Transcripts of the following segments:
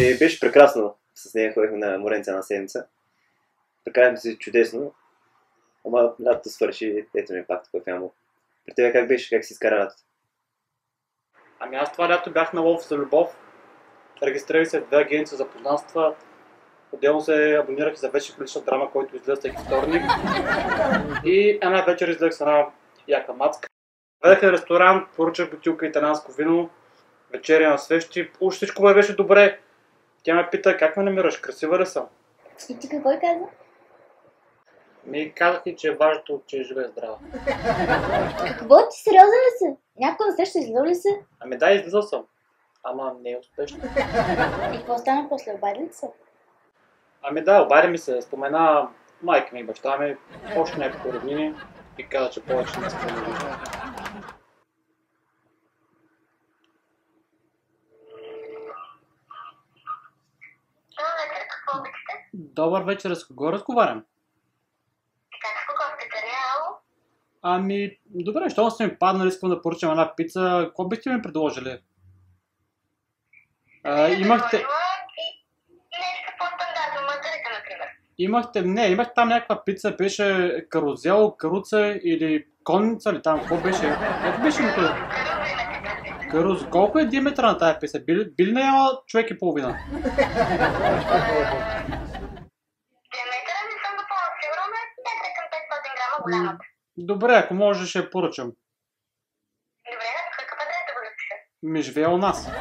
И беше прекрасно. С нея ходихме на моренце една седмица. Прекарахме си чудесно. Ама лятото свърши, ето ми пак такова фямо. При тебе как беше? Как си изкара лятото? Ами аз това лято бях на лов за любов. Регистрирах се в 2 агенции за познанства. Отделно се абонирах и за вече лична драма, който излезе всеки вторник. И една вечер излех с една яка мацка. Ведах на ресторант, поръчах бутилка италианско вино, вечеря на свещи. Уж всичко ме беше добре. Тя ме пита, как ме намираш, красива ли съм? И ти какво каза? Ми казах и, че е важното, че е жива и здрава. Какво? Ти сериозен ли си? Някой на среща излизал ли си? Ами да, излизал съм. Ама не е успешно. И какво стана после? Обади ли се? Ами да, обади ми се, спомена майка ми и баща ми, още някакви роднини и каза, че повече не се вижда. Добър вечер, с кого разговарям? Как с кого сте кариало? Ами, добре, щом сте ми паднали, искам да поръчам една пица, какво бихте ми предложили? Имахте... Нещо по-стандартно, маргарита, например. Имах там някаква пица, беше карузел, каруца или конница ли там, какво беше? Ето беше ми това. Каруз, колко е диаметъра на тая пица? Би ли не яла човек и половина? Диаметъра не съм допълно сигурна, но е някъде към 500 грама голямата. Добре, ако може ще я поръчам. Добре, на какъв адрес да го запиша? Ми живее у нас. Къде е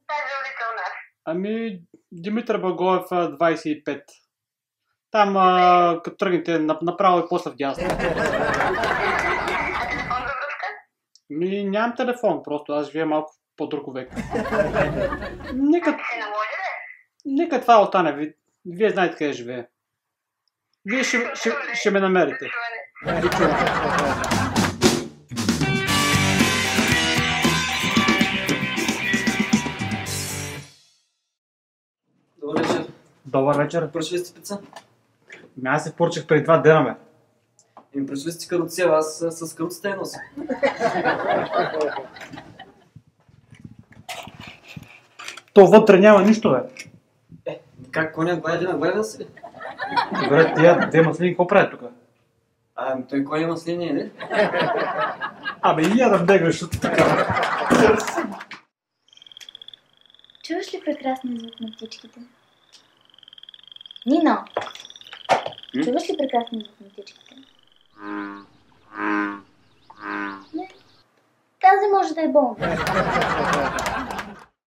тази улица у нас? Ами, Димитър Благоев 25. Там, като тръгнете направо и после вдясно. А телефон за връзка? Ми, нямам телефон, просто аз живея малко по-друг век. Нека Се наложи ли? Нека това остане. Вие знаете къде живее. Вие ще ме намерите. Добър вечер. Добър вечер. Поръчали сте пица? Аз се поръчах преди 2 дена, бе. Ами поръчали сте каруция, аз с каруцата я нося. То вътре няма нищо, бе. Как коня гледа си ли? Добре, тия две маслини какво правят тук? Ами той коня маслини, не? Абе, и я да бегаш от така. Чуваш ли прекрасния звук на птичките? Нино! Чуваш ли прекрасния звук на птичките? Не. Тази може да е болна.